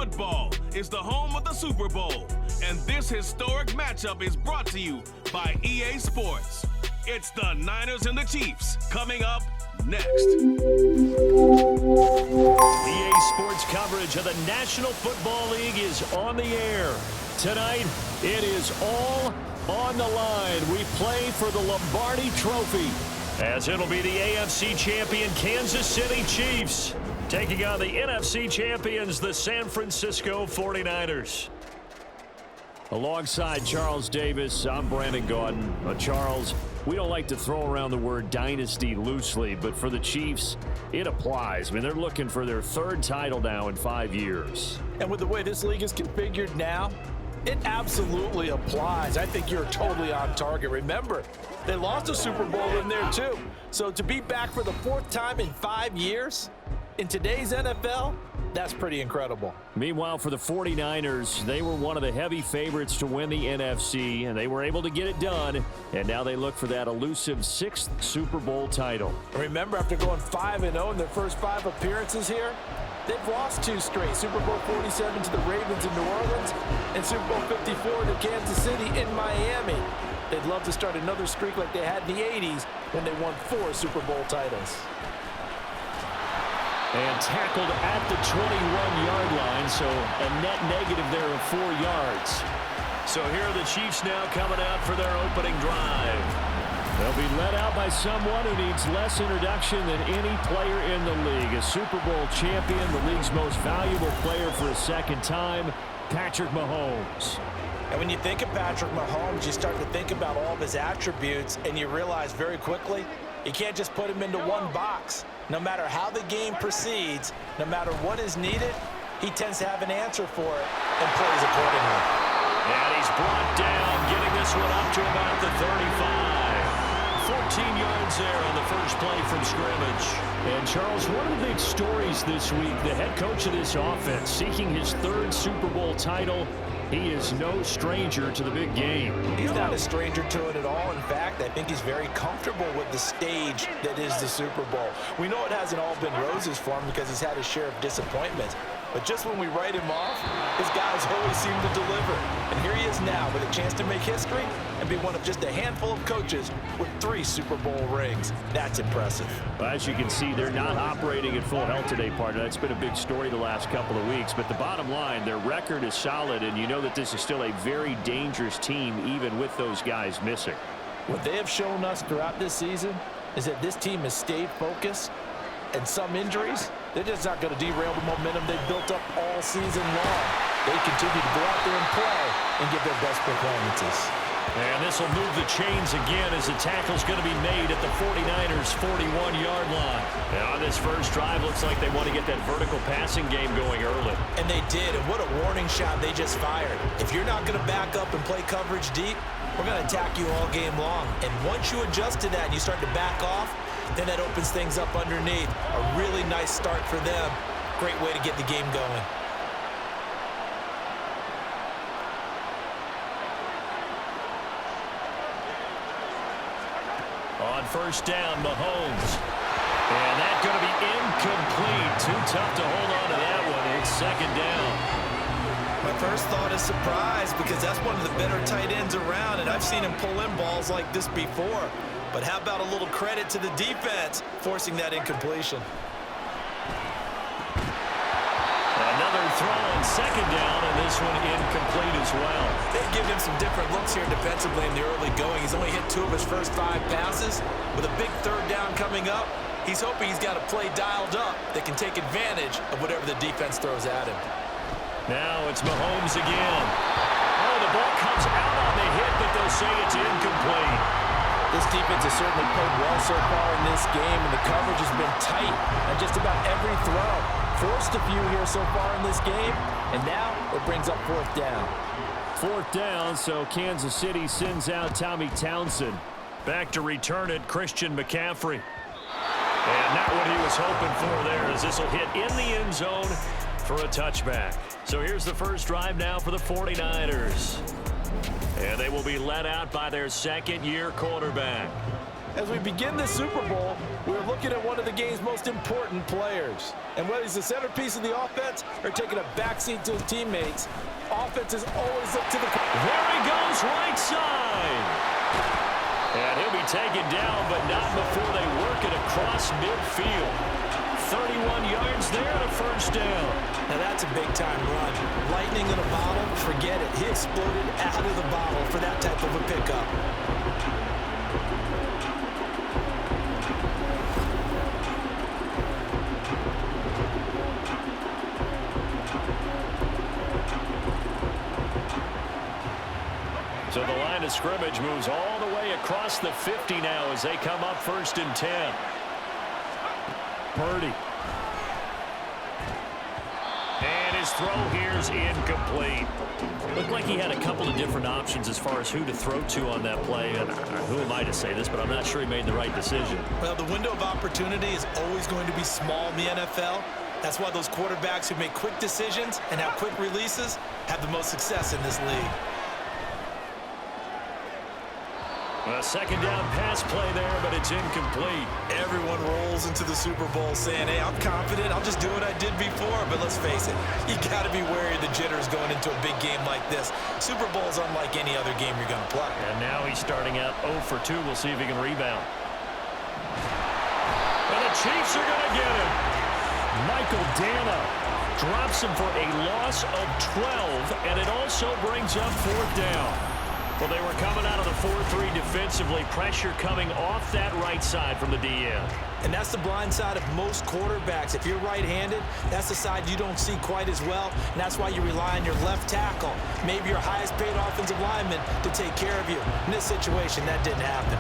football is the home of the Super Bowl, and this historic matchup is brought to you by EA Sports. It's the Niners and the Chiefs coming up next. EA Sports coverage of the National Football League is on the air. Tonight, it is all on the line. We play for the Lombardi Trophy, as it'll be the AFC champion Kansas City Chiefs taking on the NFC champions, the San Francisco 49ers. Alongside Charles Davis, I'm Brandon Gaudin. Charles, we don't like to throw around the word dynasty loosely, but for the Chiefs, it applies. I mean, they're looking for their third title now in 5 years. And with the way this league is configured now, it absolutely applies. I think you're totally on target. Remember, they lost a Super Bowl in there too. So to be back for the fourth time in 5 years in today's NFL, that's pretty incredible. Meanwhile, for the 49ers, they were one of the heavy favorites to win the NFC, and they were able to get it done, and now they look for that elusive sixth Super Bowl title. Remember, after going 5-0 in their first 5 appearances here, they've lost 2 straight. Super Bowl 47 to the Ravens in New Orleans and Super Bowl 54 to Kansas City in Miami. They'd love to start another streak like they had in the 80s when they won 4 Super Bowl titles. And tackled at the 21-yard line, so a net negative there of 4 yards. So here are the Chiefs now coming out for their opening drive. They'll be led out by someone who needs less introduction than any player in the league. A Super Bowl champion, the league's most valuable player for a second time, Patrick Mahomes. And when you think of Patrick Mahomes, you start to think about all of his attributes, and you realize very quickly, you can't just put him into one box. No matter how the game proceeds, no matter what is needed, he tends to have an answer for it and plays accordingly. And he's brought down, getting this one up to about the 35. 14 yards there on the first play from scrimmage. And Charles, one of the big stories this week, the head coach of this offense seeking his 3rd Super Bowl title. He is no stranger to the big game. He's not a stranger to it at all. In fact, I think he's very comfortable with the stage that is the Super Bowl. We know it hasn't all been roses for him because he's had his share of disappointments. But just when we write him off, his guys always seem to deliver. And here he is now with a chance to make history and be one of just a handful of coaches with 3 Super Bowl rings. That's impressive. Well, as you can see, they're not operating at full health today, partner. That's been a big story the last couple of weeks. But the bottom line, their record is solid, and you know that this is still a very dangerous team, even with those guys missing. What they have shown us throughout this season is that this team has stayed focused, and some injuries, they're just not going to derail the momentum they've built up all season long. They continue to go out there and play and give their best performances. And this will move the chains again as the tackle's going to be made at the 49ers' 41-yard line. And on this first drive, looks like they want to get that vertical passing game going early. And they did, and what a warning shot they just fired. If you're not going to back up and play coverage deep, we're going to attack you all game long. And once you adjust to that and you start to back off, then that opens things up underneath. A really nice start for them. Great way to get the game going. On first down, Mahomes. And that's going to be incomplete. Too tough to hold on to that one. It's second down. My first thought is surprise because that's one of the better tight ends around, and I've seen him pull in balls like this before. But how about a little credit to the defense forcing that incompletion? Another throw on second down, and this one incomplete as well. They've given him some different looks here defensively in the early going. He's only hit 2 of his first 5 passes. With a big third down coming up, he's hoping he's got a play dialed up that can take advantage of whatever the defense throws at him. Now it's Mahomes again. Oh, the ball comes out on the hit, but they'll say it's incomplete. This defense has certainly played well so far in this game, and the coverage has been tight on just about every throw. Forced a few here so far in this game, and now it brings up 4th down. 4th down, so Kansas City sends out Tommy Townsend. Back to return it, Christian McCaffrey. And not what he was hoping for there, as this will hit in the end zone for a touchback. So here's the first drive now for the 49ers. And they will be led out by their second-year quarterback. As we begin this Super Bowl, we're looking at one of the game's most important players. And whether he's the centerpiece of the offense or taking a backseat to his teammates, offenses always look to the... There he goes, right side. And he'll be taken down, but not before they work it across midfield. 31 yards there and a first down. Now that's a big-time run. Lightning in a bottle, forget it. He exploded out of the bottle for that type of a pickup. So the line of scrimmage moves all the way across the 50 now as they come up 1st and 10. Purdy. And his throw here's incomplete. Looked like he had a couple of different options as far as who to throw to on that play. And who am I to say this, but I'm not sure he made the right decision. Well, the window of opportunity is always going to be small in the NFL. That's why those quarterbacks who make quick decisions and have quick releases have the most success in this league. A second down pass play there, but it's incomplete. Everyone rolls into the Super Bowl saying, hey, I'm confident. I'll just do what I did before. But let's face it, you got to be wary of the jitters going into a big game like this. Super Bowl is unlike any other game you're going to play. And now he's starting out 0 for 2. We'll see if he can rebound. And the Chiefs are going to get him. Michael Dana drops him for a loss of 12, and it also brings up 4th down. Well, they were coming out of the 4-3 defensively. Pressure coming off that right side from the DN. And that's the blind side of most quarterbacks. If you're right-handed, that's the side you don't see quite as well. And that's why you rely on your left tackle, maybe your highest-paid offensive lineman, to take care of you. In this situation, that didn't happen.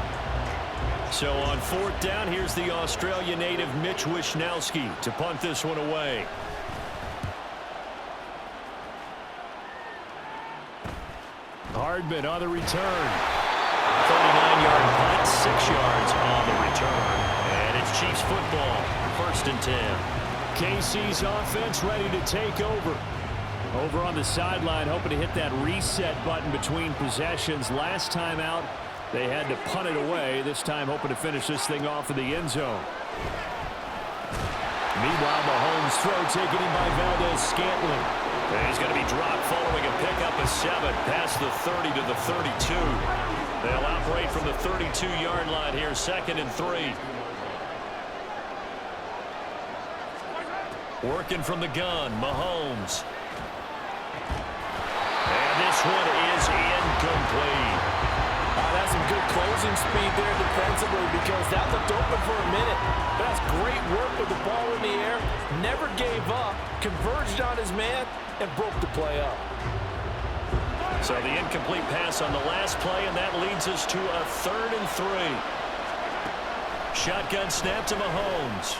So on 4th down, here's the Australia native Mitch Wishnowsky to punt this one away. Hardman on the return. 39-yard punt, 6 yards on the return. And it's Chiefs football, 1st and 10. KC's offense ready to take over. Over on the sideline, hoping to hit that reset button between possessions. Last time out, they had to punt it away. This time hoping to finish this thing off in the end zone. Meanwhile, Mahomes' throw taken in by Valdez-Scantling. And he's going to be dropped following a pickup of 7 past the 30 to the 32. They'll operate from the 32-yard line here, 2nd and 3. Working from the gun, Mahomes. And this one is incomplete. That's some good closing speed there defensively because that looked open for a minute. That's great work with the ball in the air. Never gave up, converged on his man, and broke the play up. So the incomplete pass on the last play, and that leads us to a 3rd and 3. Shotgun snap to Mahomes.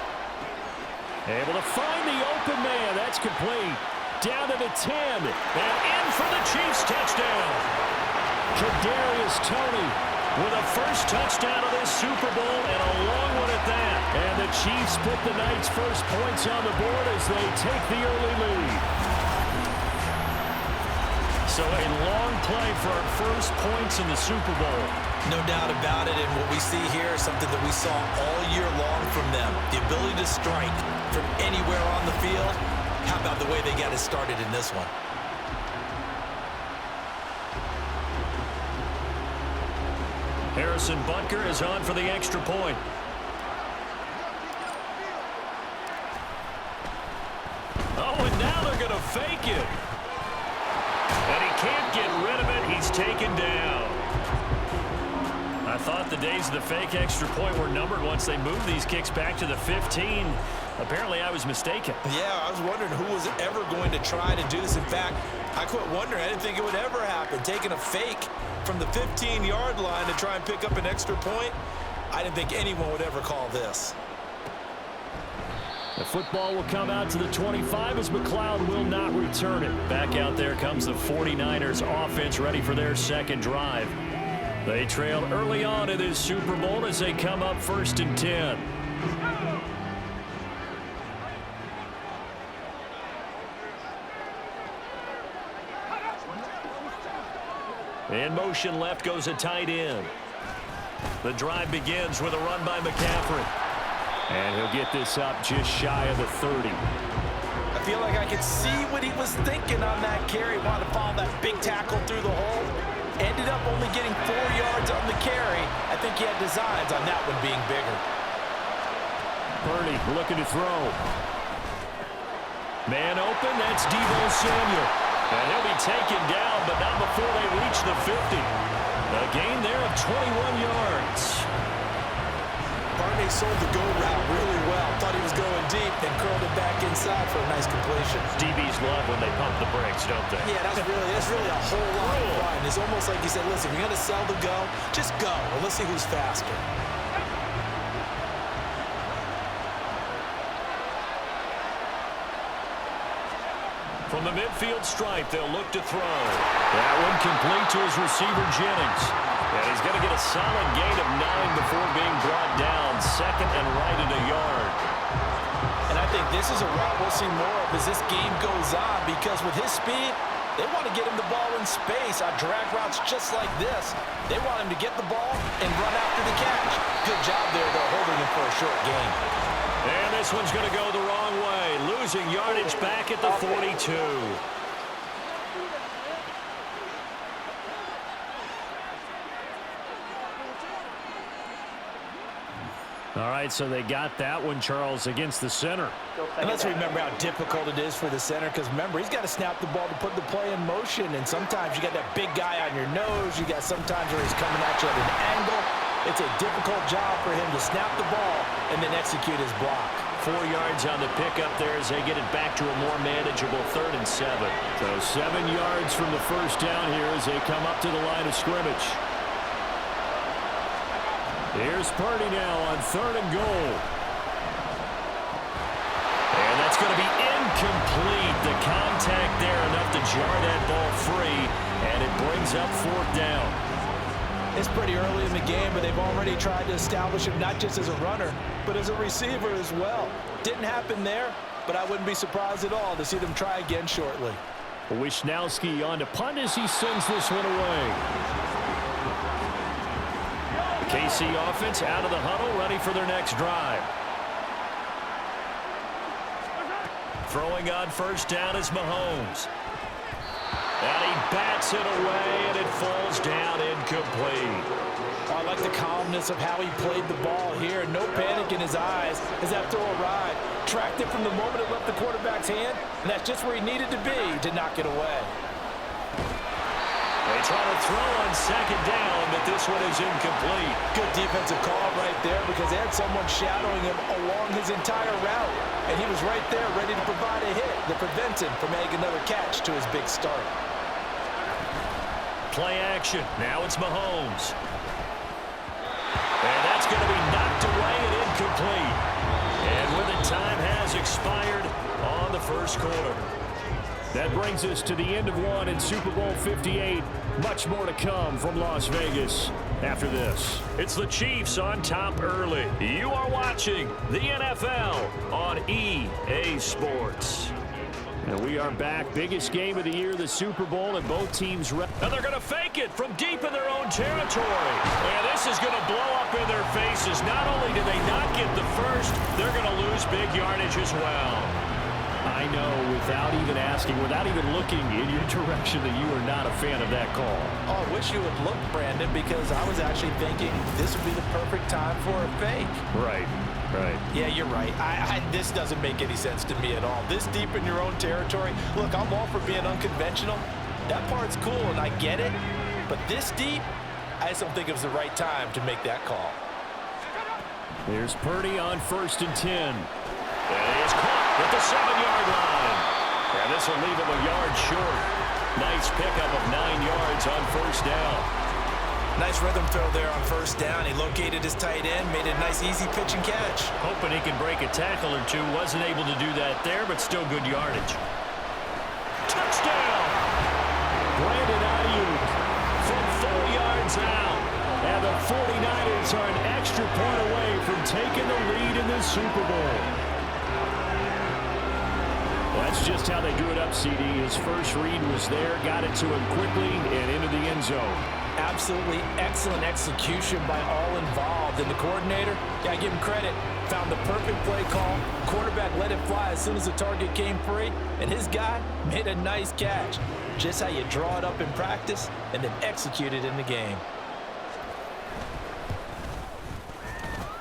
Able to find the open man. That's complete. Down to the 10. And in for the Chiefs touchdown. Kadarius Toney with a first touchdown of this Super Bowl, and a long one at that. And the Chiefs put the Knights' first points on the board as they take the early lead. So a long play for our first points in the Super Bowl. No doubt about it, and what we see here is something that we saw all year long from them. The ability to strike from anywhere on the field. How about the way they got it started in this one? Harrison Butker is on for the extra point. Oh, and now they're going to fake it. And he can't get rid of it. He's taken down. I thought the days of the fake extra point were numbered once they moved these kicks back to the 15. Apparently, I was mistaken. Yeah, I was wondering who was ever going to try to do this. In fact, I quit wondering. I didn't think it would ever happen. Taking a fake from the 15-yard line to try and pick up an extra point, I didn't think anyone would ever call this. The football will come out to the 25 as McLeod will not return it. Back out there comes the 49ers offense ready for their second drive. They trail early on in this Super Bowl as they come up 1st and 10. In motion left goes a tight end. The drive begins with a run by McCaffrey. And he'll get this up just shy of the 30. I feel like I could see what he was thinking on that carry. Wanted to follow that big tackle through the hole. Ended up only getting 4 yards on the carry. I think he had designs on that one being bigger. Purdy looking to throw. Man open, that's Deebo Samuel. And he'll be taken down, but not before they reach the 50. A gain there of 21 yards. Barney sold the go route really well. Thought he was going deep, then curled it back inside for a nice completion. DBs love when they pump the brakes, don't they? Yeah, that's really a whole lot of fun. It's almost like he said, listen, if you're going to sell the go, just go. Well, let's see who's faster. From the midfield stripe, they'll look to throw. That one complete to his receiver, Jennings. And he's going to get a solid gain of 9 before being brought down. Second and right at a yard. And I think this is a route we'll see more of as this game goes on, because with his speed, they want to get him the ball in space on drag routes just like this. They want him to get the ball and run after the catch. Good job there, though, holding him for a short gain. And this one's going to go the wrong way, losing yardage back at the 42. All right, so they got that one, Charles, against the center. And let's remember how difficult it is for the center, because remember, he's got to snap the ball to put the play in motion, and sometimes you got that big guy on your nose. You got sometimes where he's coming at you at an angle. It's a difficult job for him to snap the ball and then execute his block. 4 yards on the pickup there as they get it back to a more manageable 3rd and 7. So 7 yards from the first down here as they come up to the line of scrimmage. Here's Purdy now on 3rd and goal. And that's going to be incomplete. The contact there enough to jar that ball free, and it brings up 4th down. It's pretty early in the game, but they've already tried to establish him not just as a runner, but as a receiver as well. Didn't happen there, but I wouldn't be surprised at all to see them try again shortly. Wisnowski on to punt as he sends this one away. KC offense out of the huddle, ready for their next drive. Throwing on first down is Mahomes. And he bats it away, and it falls down incomplete. I like the calmness of how he played the ball here. No panic in his eyes as that throw arrived. Tracked it from the moment it left the quarterback's hand, and that's just where he needed to be to knock it away. They try to throw on 2nd down, but this one is incomplete. Good defensive call right there, because they had someone shadowing him along his entire route, and he was right there ready to provide a hit that prevents him from making another catch to his big start. Play action. Now it's Mahomes. And that's going to be knocked away and incomplete. And with it, time has expired on the first quarter. That brings us to the end of one in Super Bowl 58. Much more to come from Las Vegas after this. It's the Chiefs on top early. You are watching the NFL on EA Sports. And we are back. Biggest game of the year, the Super Bowl, and both teams. And they're going to fake it from deep in their own territory. And this is going to blow up in their faces. Not only did they not get the first, they're going to lose big yardage as well. I know, without even asking, without even looking in your direction, that you are not a fan of that call. Oh, I wish you would look, Brandon, because I was actually thinking this would be the perfect time for a fake. Right. Yeah, you're right. This doesn't make any sense to me at all. This deep in your own territory. Look, I'm all for being unconventional. That part's cool, and I get it. But this deep, I just don't think it was the right time to make that call. There's Purdy on 1st and 10. And he is caught at the 7-yard line. And this will leave him a yard short. Nice pickup of 9 yards on 1st down. Nice rhythm throw there on 1st down. He located his tight end, made a nice easy pitch and catch. Hoping he can break a tackle or two. Wasn't able to do that there, but still good yardage. Touchdown! Brandon Ayuk from 4 yards out. And the 49ers are an extra point away from taking the lead in this Super Bowl. That's just how they do it up, CD. His first read was there, got it to him quickly and into the end zone. Absolutely excellent execution by all involved. And the coordinator, gotta give him credit, found the perfect play call. Quarterback let it fly as soon as the target came free, and his guy made a nice catch. Just how you draw it up in practice and then execute it in the game.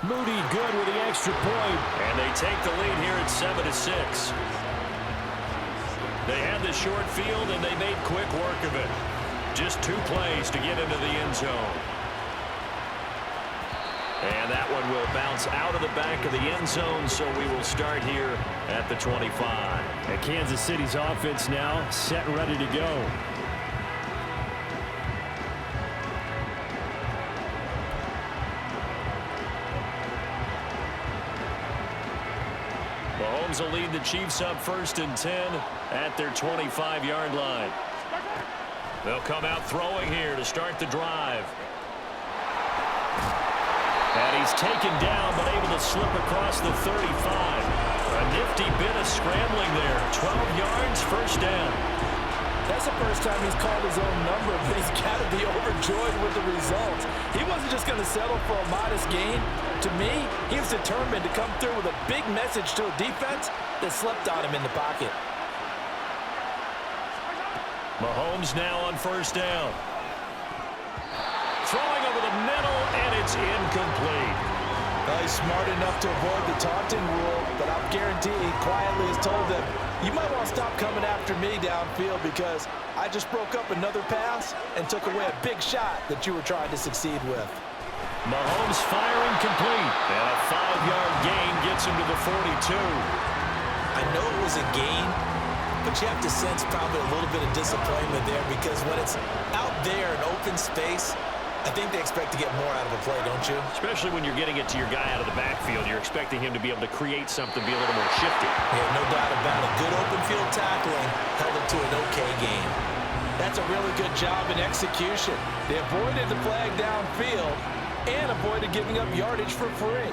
Moody good with the extra point. And they take the lead here at 7-6. They had the short field, and they made quick work of it. Just 2 plays to get into the end zone. And that one will bounce out of the back of the end zone, so we will start here at the 25. And Kansas City's offense now set and ready to go. Mahomes will lead the Chiefs up 1st and 10 at their 25-yard line. They'll come out throwing here to start the drive. And he's taken down, but able to slip across the 35. A nifty bit of scrambling there. 12 yards, 1st down. That's the first time he's called his own number, but he's got to be overjoyed with the results. He wasn't just going to settle for a modest gain. To me, he was determined to come through with a big message to a defense that slept on him in the pocket. Mahomes now on 1st down. Throwing over the middle, and it's incomplete. Well, he's smart enough to avoid the taunting rule, but I'll guarantee he quietly has told them, you might want to stop coming after me downfield because I just broke up another pass and took away a big shot that you were trying to succeed with. Mahomes firing complete, and a 5-yard gain gets him to the 42. I know it was a gain, but you have to sense probably a little bit of disappointment there because when it's out there in open space, I think they expect to get more out of a play, don't you? Especially when you're getting it to your guy out of the backfield. You're expecting him to be able to create something, be a little more shifty. Yeah, no doubt about it. Good open field tackling held him to an okay game. That's a really good job in execution. They avoided the flag downfield and avoided giving up yardage for free.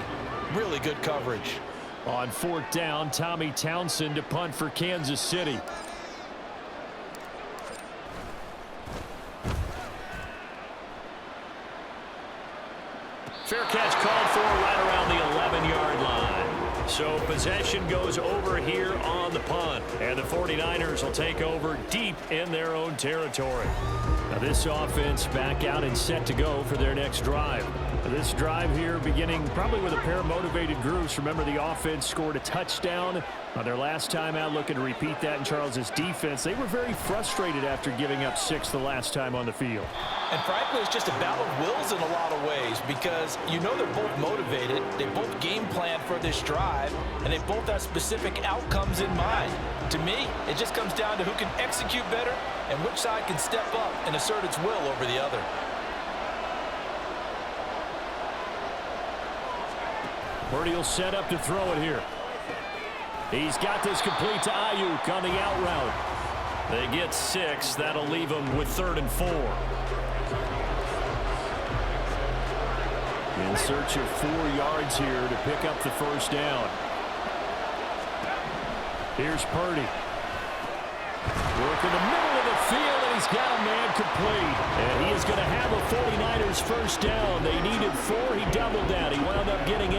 Really good coverage. On 4th down, Tommy Townsend to punt for Kansas City. Fair catch called for right around the 11-yard line. So possession goes over here on the punt. And the 49ers will take over deep in their own territory. Now this offense back out and set to go for their next drive. This drive here beginning probably with a pair of motivated groups. Remember, the offense scored a touchdown on their last time out, looking to repeat that in Charles's defense. They were very frustrated after giving up 6 the last time on the field. And frankly, it's just a battle of wills in a lot of ways because you know they're both motivated, they both game plan for this drive, and they both have specific outcomes in mind. To me, it just comes down to who can execute better and which side can step up and assert its will over the other. Purdy will set up to throw it here. He's got this complete to Ayuk on the out route. They get 6. That'll leave them with 3rd and 4. In search of 4 yards here to pick up the 1st down. Here's Purdy. Work in the middle of the field, and he's got a man complete. And he is going to have a 49ers 1st down. They needed 4. He doubled that. He wound up getting 8.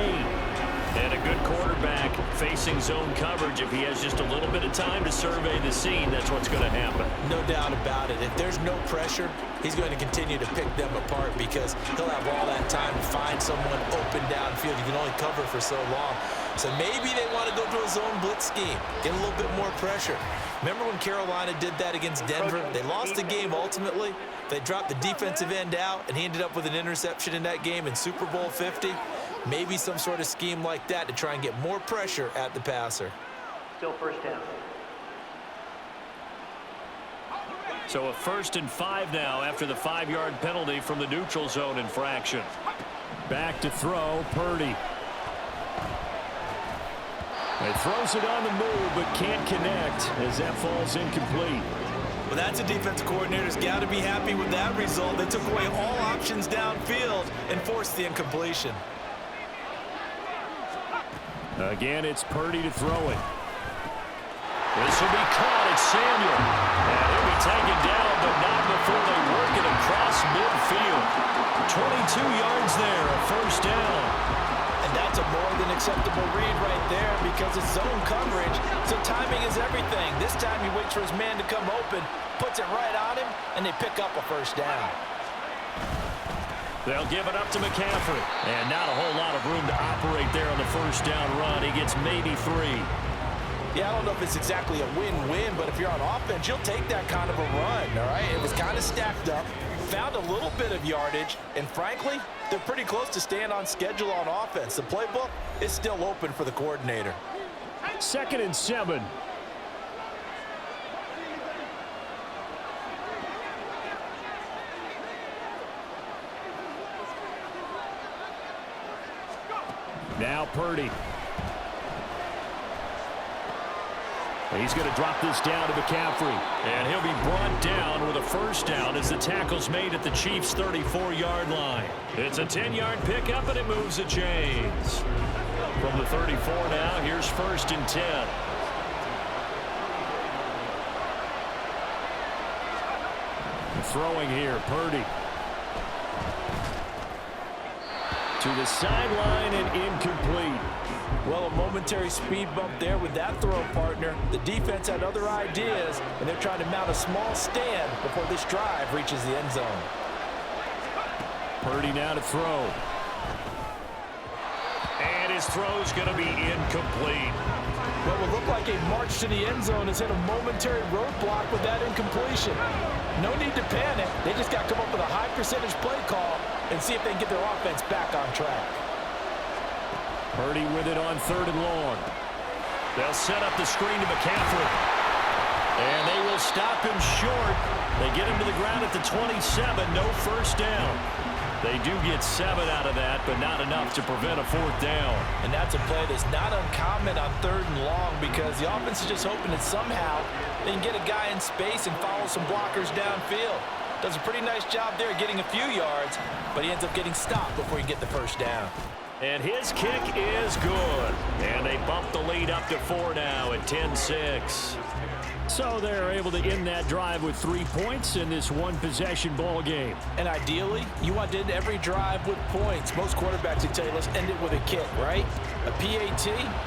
And a good quarterback facing zone coverage. If he has just a little bit of time to survey the scene, that's what's going to happen. No doubt about it. If there's no pressure, he's going to continue to pick them apart because he'll have all that time to find someone open downfield. You can only cover for so long. So maybe they want to go to a zone blitz scheme, get a little bit more pressure. Remember when Carolina did that against Denver? They lost the game ultimately. They dropped the defensive end out, and he ended up with an interception in that game in Super Bowl 50. Maybe some sort of scheme like that to try and get more pressure at the passer. Still 1st down. So a 1st and 5 now after the 5-yard penalty from the neutral zone infraction. Back to throw, Purdy. He throws it on the move, but can't connect as that falls incomplete. Well, that's a defense coordinator's got to be happy with that result. They took away all options downfield and forced the incompletion. Again, it's Purdy to throw it. This will be caught. It's Samuel. And he'll be taken down, but not before they work it across midfield. acceptable read right there because it's zone coverage, so timing is everything. This time he waits for his man to come open, puts it right on him, and they pick up a first down. They'll give it up to McCaffrey. And not a whole lot of room to operate there on the first down run. He gets maybe 3. Yeah, I don't know if it's exactly a win-win, but if you're on offense, you'll take that kind of a run, all right? It was kind of stacked up, found a little bit of yardage, and frankly, they're pretty close to staying on schedule on offense. The playbook is still open for the coordinator. 2nd and 7. Now Purdy. He's going to drop this down to McCaffrey. And he'll be brought down with a first down as the tackle's made at the Chiefs' 34-yard line. It's a 10-yard pickup, and it moves the chains. From the 34 now, here's 1st and 10. Throwing here, Purdy. To the sideline and incomplete. Well, a momentary speed bump there with that throw, partner. The defense had other ideas, and they're trying to mount a small stand before this drive reaches the end zone. Purdy now to throw. And his throw's going to be incomplete. What will look like a march to the end zone has hit a momentary roadblock with that incompletion. No need to panic. They just got to come up with a high percentage play call and see if they can get their offense back on track. Purdy with it on 3rd and long. They'll set up the screen to McCaffrey. And they will stop him short. They get him to the ground at the 27. No first down. They do get 7 out of that, but not enough to prevent a 4th down. And that's a play that's not uncommon on 3rd and long because the offense is just hoping that somehow they can get a guy in space and follow some blockers downfield. Does a pretty nice job there getting a few yards, but he ends up getting stopped before he can get the first down. And his kick is good. And they bump the lead up to 4 now at 10-6. So they're able to end that drive with 3 points in this one-possession ball game. And ideally, you want to end every drive with points. Most quarterbacks would tell you, let's end it with a kick, right? A PAT,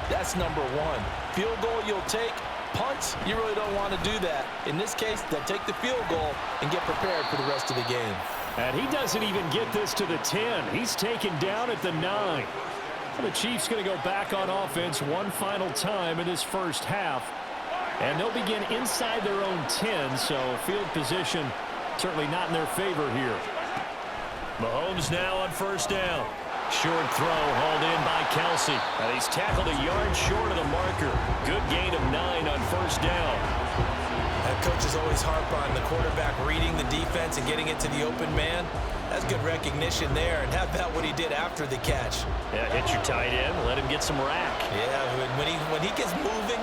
that's number 1. Field goal you'll take. Punts, you really don't want to do that. In this case, they'll take the field goal and get prepared for the rest of the game. And he doesn't even get this to the 10. He's taken down at the 9. The Chiefs going to go back on offense one final time in this first half. And they'll begin inside their own 10, so field position certainly not in their favor here. Mahomes now on first down. Short throw hauled in by Kelsey. And he's tackled a yard short of the marker. Good gain of 9 on first down. Coaches always harp on the quarterback reading the defense and getting it to the open man. That's good recognition there. And how about what he did after the catch? Yeah, hit your tight end, let him get some rack. Yeah, when he gets moving,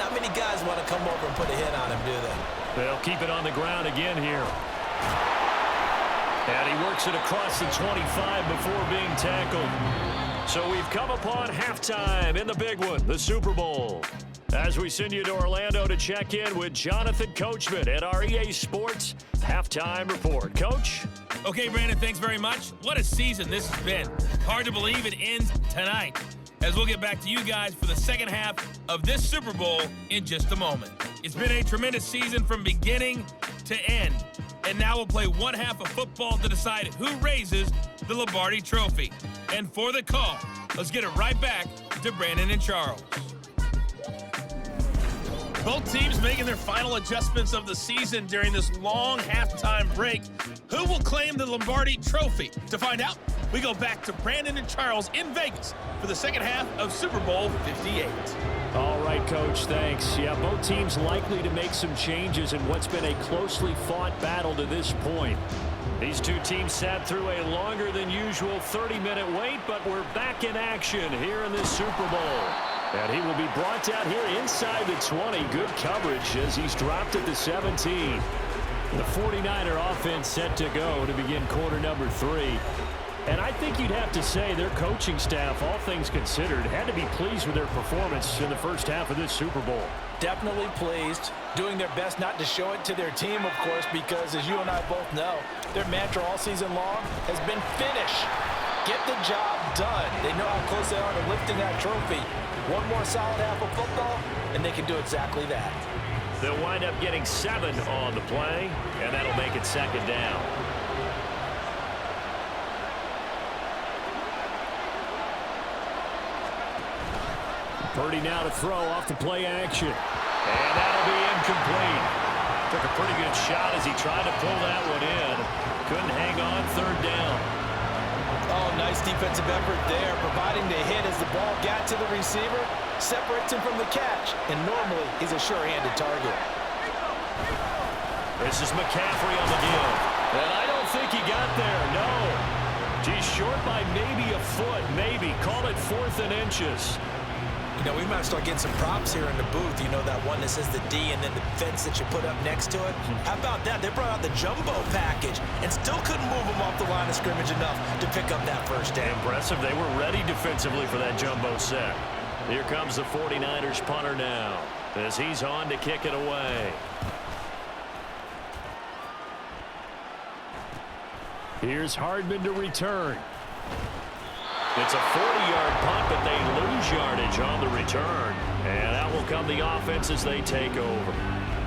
not many guys want to come over and put a hit on him, do they? They'll keep it on the ground again here. And he works it across the 25 before being tackled. So we've come upon halftime in the big one, the Super Bowl. As we send you to Orlando to check in with Jonathan Coachman at our EA Sports Halftime Report. Coach? Okay, Brandon, thanks very much. What a season this has been. Hard to believe it ends tonight, as we'll get back to you guys for the second half of this Super Bowl in just a moment. It's been a tremendous season from beginning to end, and now we'll play one half of football to decide who raises the Lombardi Trophy. And for the call, let's get it right back to Brandon and Charles. Both teams making their final adjustments of the season during this long halftime break. Who will claim the Lombardi Trophy? To find out, we go back to Brandon and Charles in Vegas for the second half of Super Bowl 58. All right, Coach, thanks. Yeah, both teams likely to make some changes in what's been a closely fought battle to this point. These two teams sat through a longer than usual 30-minute wait, but we're back in action here in this Super Bowl. And he will be brought down here inside the 20. Good coverage as he's dropped at the 17. The 49er offense set to go to begin quarter number 3. And I think you'd have to say their coaching staff, all things considered, had to be pleased with their performance in the first half of this Super Bowl. Definitely pleased, doing their best not to show it to their team, of course, because as you and I both know, their mantra all season long has been finish. get the job done. They know how close they are to lifting that trophy. One more solid half of football, and they can do exactly that. They'll wind up getting 7 on the play, and that'll make it 2nd down. Purdy now to throw off the play action. And that'll be incomplete. Took a pretty good shot as he tried to pull that one in. Couldn't hang on 3rd down. Oh, nice defensive effort there, providing the hit as the ball got to the receiver, separates him from the catch, and normally he's a sure-handed target. This is McCaffrey on the give. And I don't think he got there, no. Geez, short by maybe a foot, maybe. Call it 4th and inches. You know, we might start getting some props here in the booth. You know, that one that says the D and then the fence that you put up next to it? How about that? They brought out the jumbo package and still couldn't move them off the line of scrimmage enough to pick up that 1st down. Impressive. They were ready defensively for that jumbo set. Here comes the 49ers punter now as he's on to kick it away. Here's Hardman to return. It's a 40-yard punt, but they lose yardage on the return. And out will come the offense as they take over.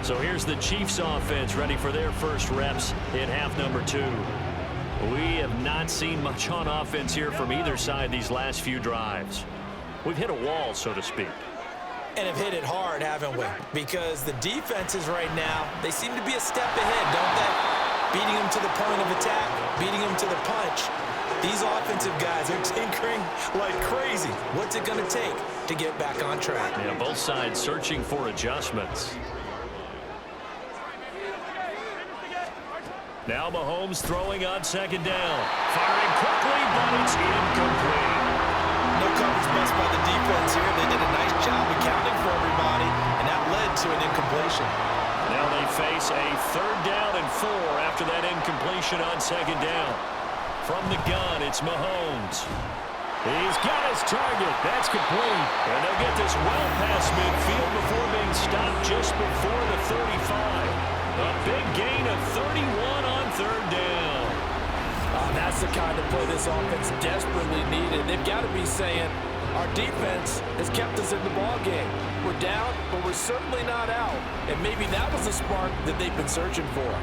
So here's the Chiefs offense ready for their first reps in half number 2. We have not seen much on offense here from either side these last few drives. We've hit a wall, so to speak. And have hit it hard, haven't we? Because the defenses right now, they seem to be a step ahead, don't they? Beating them to the point of attack, beating them to the punch. These offensive guys are tinkering like crazy. What's it going to take to get back on track? Yeah, both sides searching for adjustments. Now Mahomes throwing on 2nd down. Firing quickly, but it's incomplete. No coverage mess by the defense here. They did a nice job accounting for everybody, and that led to an incompletion. Now they face a 3rd down and 4 after that incompletion on 2nd down. From the gun, it's Mahomes. He's got his target. That's complete. And they'll get this well past midfield before being stopped just before the 35. A big gain of 31 on 3rd down. That's the kind of play this offense desperately needed. They've got to be saying, our defense has kept us in the ball game. We're down, but we're certainly not out. And maybe that was the spark that they've been searching for.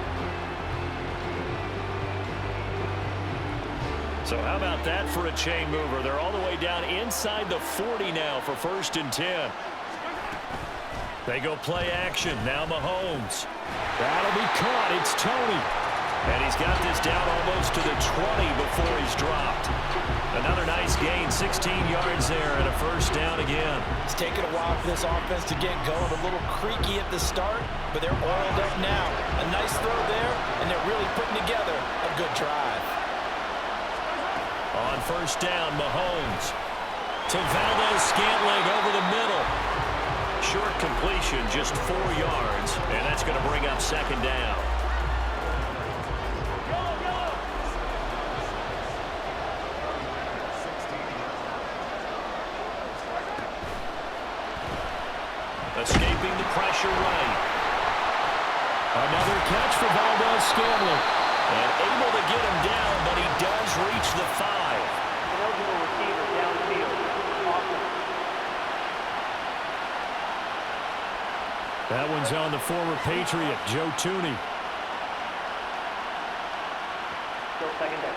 So how about that for a chain mover? They're all the way down inside the 40 now for 1st and 10. They go play action. Now Mahomes. That'll be caught. It's Tony. And he's got this down almost to the 20 before he's dropped. Another nice gain, 16 yards there, and a 1st down again. It's taken a while for this offense to get going. A little creaky at the start, but they're oiled up now. A nice throw there, and they're really putting together a good drive. On 1st down, Mahomes to Valdez-Scantling over the middle. Short completion, just 4 yards, and that's going to bring up 2nd down. Escaping the pressure right. Another catch for Valdez-Scantling. And able to get him down, but he does reach the 5. That one's on the former Patriot, Joe Tooney. Still 2nd down.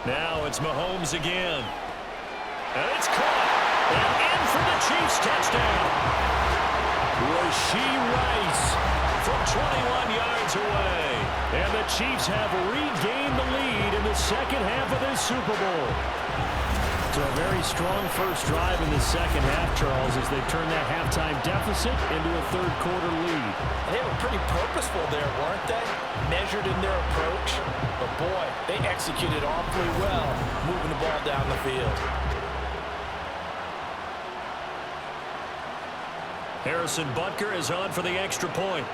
Now it's Mahomes again. And it's caught. And in for the Chiefs touchdown. Rashee Rice from 21 yards away. And the Chiefs have regained the lead in the 2nd half of this Super Bowl. So a very strong first drive in the 2nd half, Charles, as they turn that halftime deficit into a 3rd quarter lead. They were pretty purposeful there, weren't they? Measured in their approach. But boy, they executed awfully well, moving the ball down the field. Harrison Butker is on for the extra point.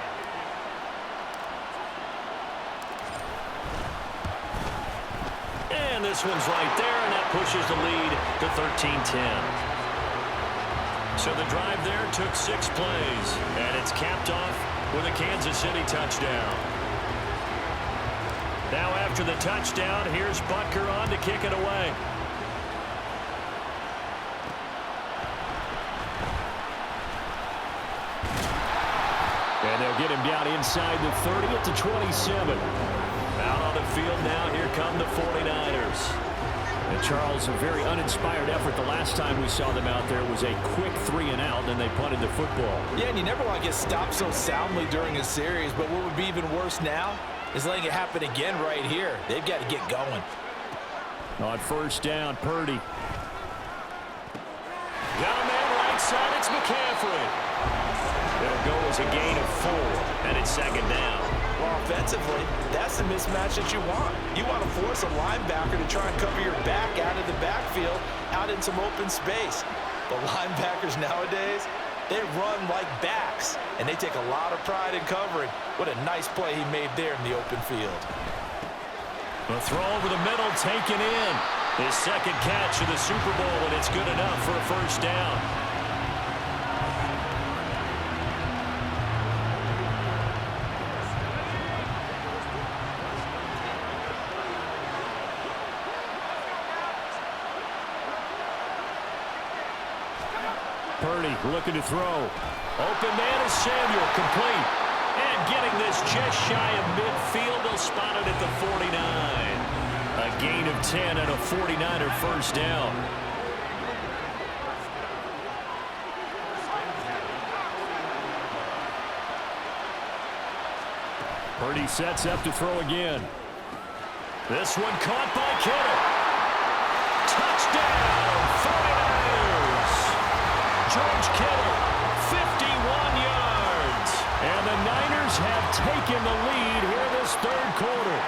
And this one's right there, and that pushes the lead to 13-10. So the drive there took 6 plays, and it's capped off with a Kansas City touchdown. Now after the touchdown, here's Butker on to kick it away. And they'll get him down inside the 30 at the 27. Out on the field now, here come the 49ers. And Charles, a very uninspired effort. The last time we saw them out there was a quick 3 and out, and they punted the football. Yeah, and you never want to get stopped so soundly during a series, but what would be even worse now is letting it happen again right here. They've got to get going. On first down, Purdy. Got a man right side, it's McCaffrey. It'll go as a gain of 4, and it's second down. Well, offensively, that's the mismatch that you want. You want to force a linebacker to try and cover your back out of the backfield, out in some open space. The linebackers nowadays, they run like backs, and they take a lot of pride in covering. What a nice play he made there in the open field. A throw over the middle, taken in. His second catch of the Super Bowl, and it's good enough for a first down. Purdy looking to throw. Open man is Samuel, complete. And getting this just shy of midfield, they'll spot it at the 49. A gain of 10 and a 49er first down. Purdy sets up to throw again. This one caught by Kittle. Touchdown, 49ers. George Kittle, 51 yards. And the Niners have taken the lead here this third quarter.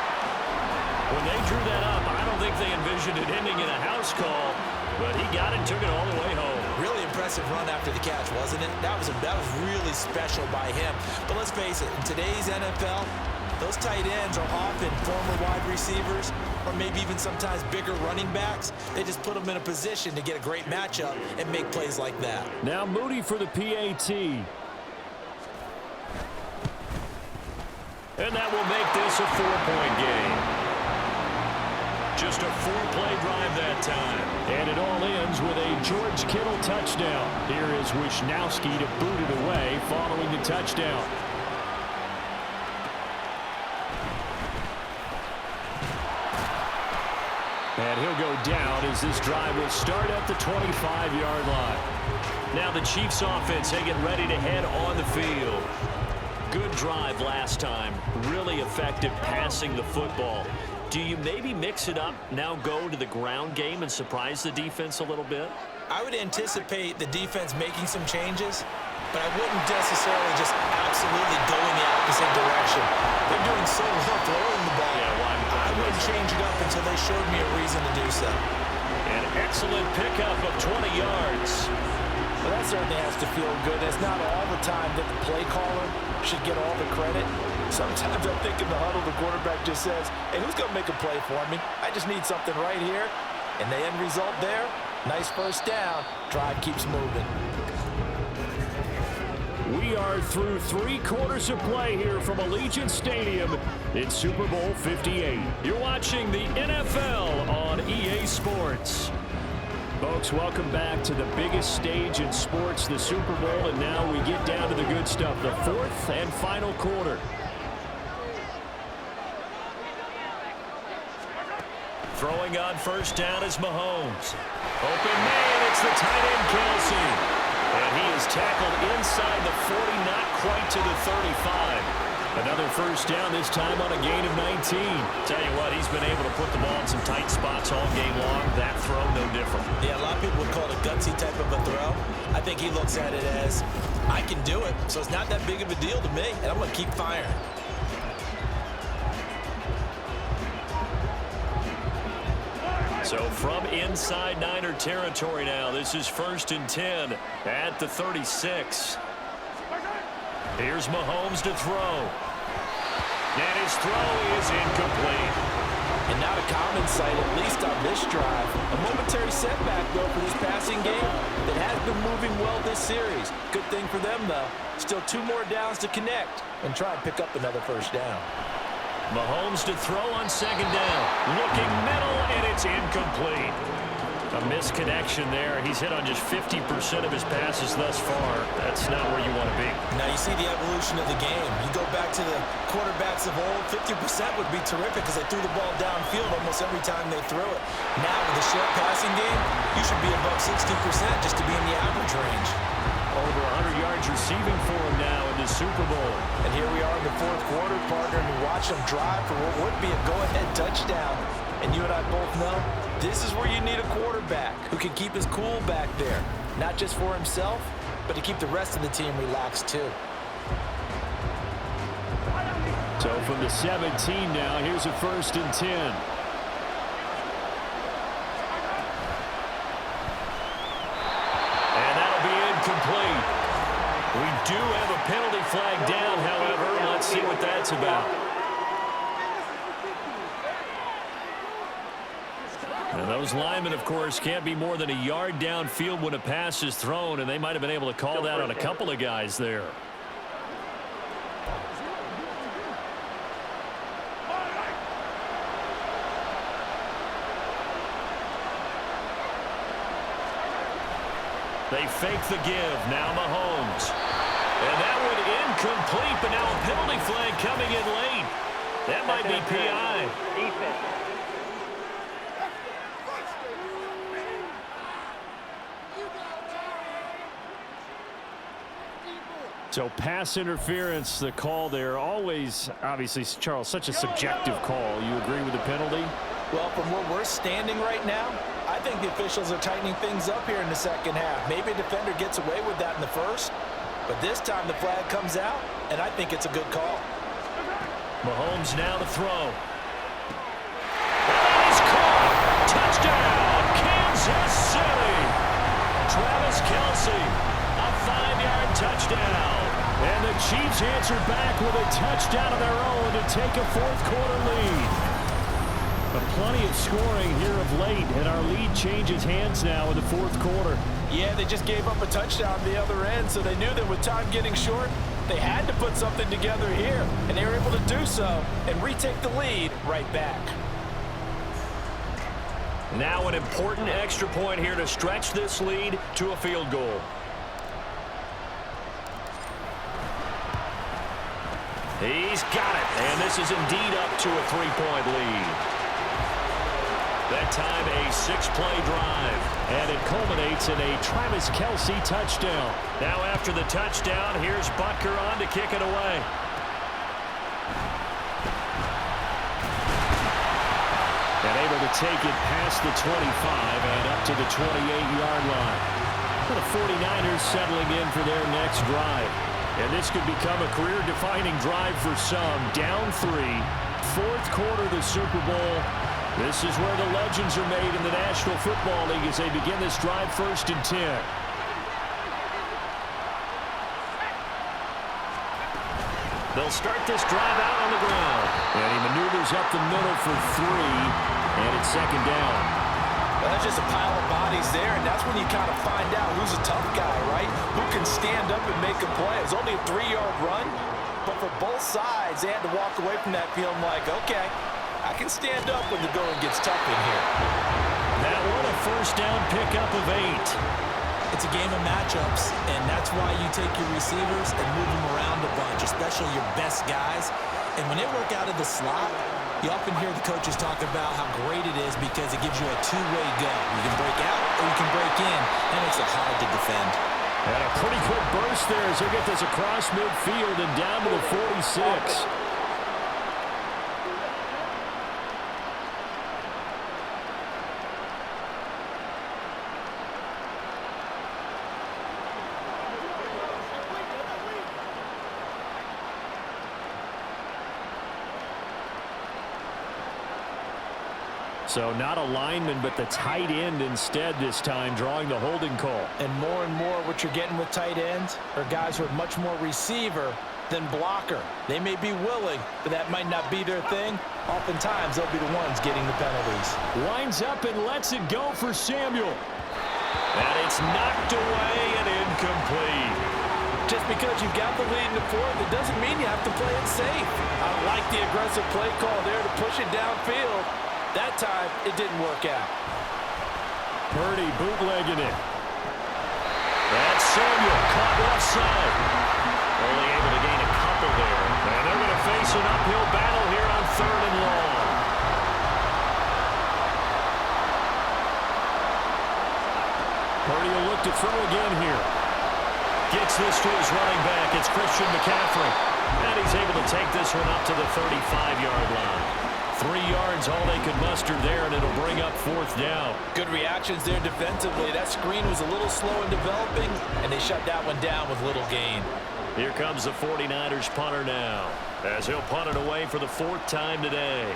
When they drew that up, I don't think they envisioned it ending in a house call, but he got it and took it all the way home. Really impressive run after the catch, wasn't it? That was really special by him. But let's face it, in today's NFL, those tight ends are often former wide receivers or maybe even sometimes bigger running backs. They just put them in a position to get a great matchup and make plays like that. Now Moody for the PAT. And that will make this a 4-point game. Just a 4-play drive that time. And it all ends with a George Kittle touchdown. Here is Wisnowski to boot it away following the touchdown. And he'll go down as this drive will start at the 25-yard line. Now the Chiefs offense, they get ready to head on the field. Good drive last time. Really effective passing the football. Do you maybe mix it up, now go to the ground game and surprise the defense a little bit? I would anticipate the defense making some changes, but I wouldn't necessarily just absolutely go in the opposite direction. They're doing so well throwing the ball. I wouldn't change it up until they showed me a reason to do so. An excellent pickup of 20 yards. Well, that certainly has to feel good. It's not all the time that the play caller should get all the credit. Sometimes I think in the huddle, the quarterback just says, hey, who's going to make a play for me? I just need something right here. And the end result there, nice first down. Drive keeps moving. We are through 3 quarters of play here from Allegiant Stadium. It's Super Bowl 58. You're watching the NFL on EA Sports. Folks, welcome back to the biggest stage in sports, the Super Bowl, and now we get down to the good stuff, the 4th and final quarter. Throwing on first down is Mahomes. Open man, it's the tight end Kelsey. And he is tackled inside the 40, not quite to the 35. Another first down, this time on a gain of 19. Tell you what, he's been able to put the ball in some tight spots all game long. That throw, no different. Yeah, a lot of people would call it a gutsy type of a throw. I think he looks at it as, I can do it, so it's not that big of a deal to me, and I'm going to keep firing. So from inside Niner territory now, this is 1st and 10 at the 36. Here's Mahomes to throw. And his throw is incomplete. And not a common sight, at least on this drive. A momentary setback, though, for this passing game that has been moving well this series. Good thing for them, though. Still 2 more downs to connect and try and pick up another first down. Mahomes to throw on 2nd down. Looking middle, and it's incomplete. A misconnection there. He's hit on just 50% of his passes thus far. That's not where you want to be. Now you see the evolution of the game. You go back to the quarterbacks of old, 50% would be terrific because they threw the ball downfield almost every time they threw it. Now with the short passing game, you should be above 60% just to be in the average range. Over 100 yards receiving for him now in the Super Bowl. And here we are in the 4th quarter, partner, and we watch them drive for what would be a go-ahead touchdown. And you and I both know this is where you need a quarterback who can keep his cool back there. Not just for himself, but to keep the rest of the team relaxed too. So from the 17 now, here's a 1st and 10. And that'll be incomplete. We do have a penalty flag down, however. Let's see what that's about. And those linemen, of course, can't be more than a yard downfield when a pass is thrown, and they might have been able to call that on a couple of guys there. They fake the give. Now Mahomes. And that one incomplete, but now a penalty flag coming in late. That might be PI. Defense. So pass interference, the call there. Always, obviously, Charles, such a subjective call. You agree with the penalty? Well, from where we're standing right now, I think the officials are tightening things up here in the 2nd half. Maybe a defender gets away with that in the 1st, but this time the flag comes out, and I think it's a good call. Mahomes now to throw. That is caught. Touchdown, Kansas City. Travis Kelce, a 5-yard touchdown. And the Chiefs answer back with a touchdown of their own to take a 4th quarter lead. But plenty of scoring here of late, and our lead changes hands now in the 4th quarter. Yeah, they just gave up a touchdown the other end, so they knew that with time getting short, they had to put something together here, and they were able to do so and retake the lead right back. Now an important extra point here to stretch this lead to a field goal. He's got it, and this is indeed up to a 3-point lead. That time a 6-play drive, and it culminates in a Travis Kelce touchdown. Now after the touchdown, here's Butker on to kick it away. And able to take it past the 25 and up to the 28-yard line. The 49ers settling in for their next drive. And this could become a career-defining drive for some. Down 3, 4th quarter of the Super Bowl. This is where the legends are made in the National Football League as they begin this drive 1st and 10. They'll start this drive out on the ground. And he maneuvers up the middle for 3, and it's 2nd down. Well, that's just a pile of bodies there, and that's when you kind of find out who's a tough guy, right? Who can stand up and make a play. It's only a 3-yard run, but for both sides, they had to walk away from that feeling like, okay, I can stand up when the going gets tough in here. That one a 1st down pickup of 8. It's a game of matchups, and that's why you take your receivers and move them around a bunch, especially your best guys. And when they work out of the slot, you often hear the coaches talk about how great it is because it gives you a 2-way go. You can break out or you can break in. That makes it hard to defend. And a pretty quick burst there as they get this across midfield and down to the 46. So not a lineman, but the tight end instead this time, drawing the holding call. And more what you're getting with tight ends are guys who are much more receiver than blocker. They may be willing, but that might not be their thing. Oftentimes, they'll be the ones getting the penalties. Winds up and lets it go for Samuel. And it's knocked away and incomplete. Just because you've got the lead in the fourth, it doesn't mean you have to play it safe. I like the aggressive play call there to push it downfield. That time, it didn't work out. Purdy bootlegging it. That's Samuel caught offside. Only able to gain a couple there. And they're going to face an uphill battle here on 3rd and long. Purdy will look to throw again here. Gets this to his running back. It's Christian McCaffrey. And he's able to take this one up to the 35-yard line. 3 yards, all they could muster there, and it'll bring up 4th down. Good reactions there defensively. That screen was a little slow in developing, and they shut that one down with little gain. Here comes the 49ers punter now, as he'll punt it away for the 4th time today.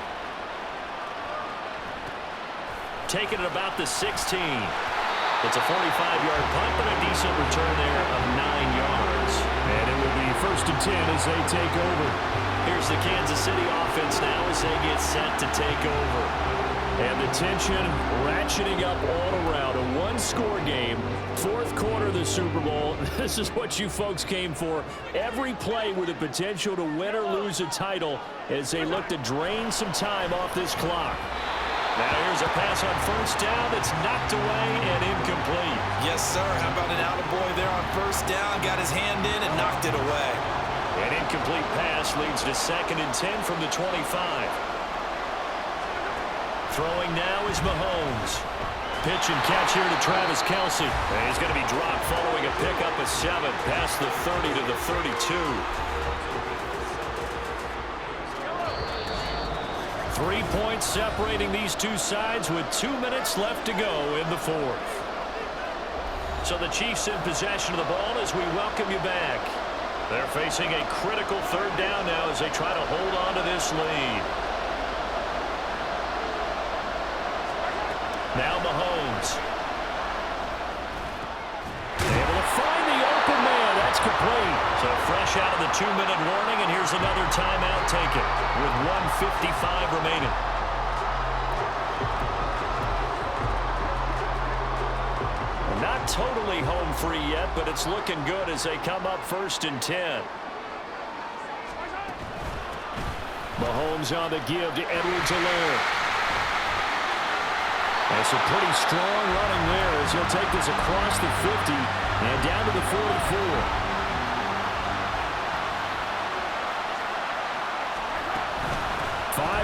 Taking it about the 16. It's a 45-yard punt, but a decent return there of 9 yards. And it will be 1st and 10 as they take over. Here's the Kansas City offense now as they get set to take over. And the tension ratcheting up all around. A one-score game, 4th quarter of the Super Bowl. This is what you folks came for. Every play with the potential to win or lose a title as they look to drain some time off this clock. Now here's a pass on 1st down that's knocked away and incomplete. Yes, sir. How about an attaboy there on 1st down? Got his hand in and knocked it away. An incomplete pass leads to 2nd and 10 from the 25. Throwing now is Mahomes. Pitch and catch here to Travis Kelce. And he's going to be dropped following a pickup of 7 past the 30 to the 32. 3 points separating these two sides with 2 minutes left to go in the 4th. So the Chiefs in possession of the ball as we welcome you back. They're facing a critical 3rd down now as they try to hold on to this lead. Now Mahomes. Able to find the open man. That's complete. So fresh out of the 2-minute warning, and here's another timeout taken with 1:55 remaining. Not totally home free yet, but it's looking good as they come up 1st and 10. Mahomes on the give to Edwards-Helaire. That's a pretty strong running there as he'll take this across the 50 and down to the 44.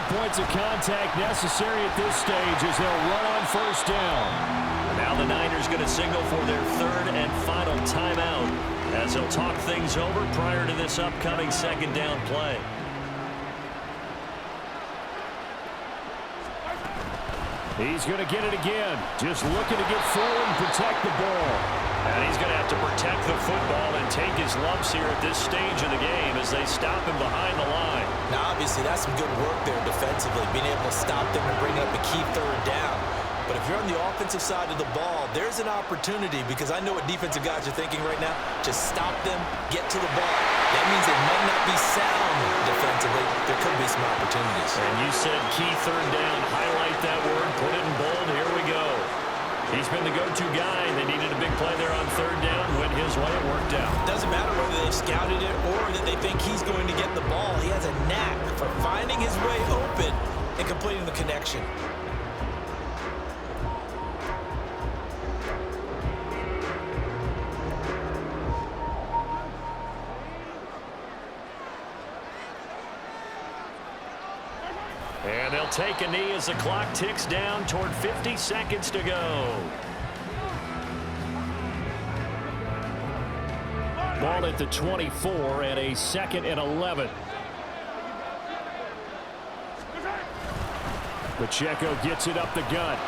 Points of contact necessary at this stage as they'll run on 1st down. Now the Niners going to signal for their 3rd and final timeout as they'll talk things over prior to this upcoming 2nd down play. He's going to get it again. Just looking to get forward and protect the ball. And he's going to have to protect the football and take his lumps here at this stage of the game as they stop him behind the line. Now, obviously, that's some good work there defensively, being able to stop them and bring up a key 3rd down. But if you're on the offensive side of the ball, there's an opportunity because I know what defensive guys are thinking right now. Just stop them, get to the ball. That means they might not be sound defensively. There could be some opportunities. And you said key 3rd down. Highlight that word. Put it in bold. Here we go. He's been the go-to guy. They needed a big play there on 3rd down. Went his way. It worked out. Doesn't matter whether they've scouted it or that they think he's going to get the ball. He has a knack for finding his way open and completing the connection. And they'll take a knee as the clock ticks down toward 50 seconds to go. Ball at the 24 and a 2nd and 11. Pacheco gets it up the gut.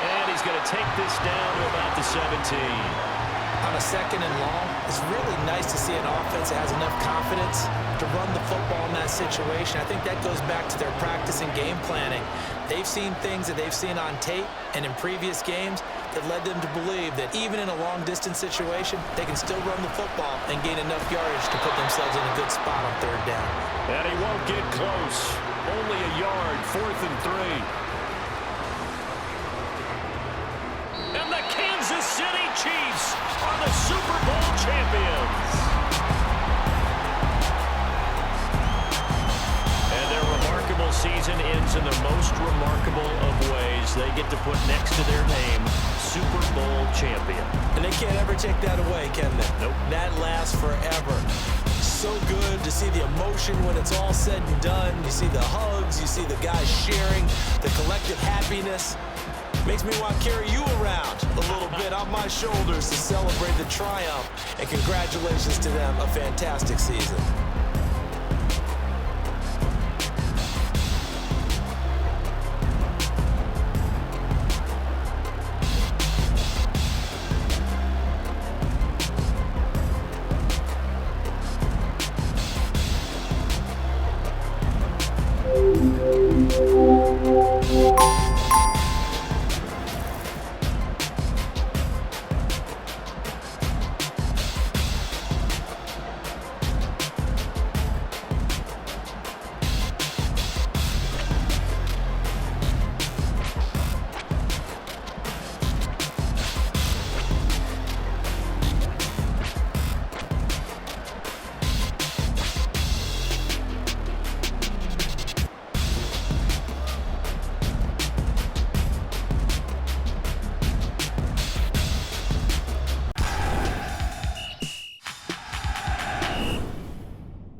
And he's going to take this down to about the 17. On a 2nd and long, it's really nice to see an offense that has enough confidence to run the football in that situation. I think that goes back to their practice and game planning. They've seen things that they've seen on tape and in previous games that led them to believe that even in a long-distance situation, they can still run the football and gain enough yardage to put themselves in a good spot on third down. And he won't get close. Only a yard, 4th and 3. And the Kansas City Chiefs are the Super Bowl champions. Season ends in the most remarkable of ways. They get to put next to their name, Super Bowl champion. And they can't ever take that away, can they? Nope. That lasts forever. So good to see the emotion when it's all said and done. You see the hugs, you see the guys sharing, the collective happiness. Makes me want to carry you around a little bit on my shoulders to celebrate the triumph. And congratulations to them, a fantastic season.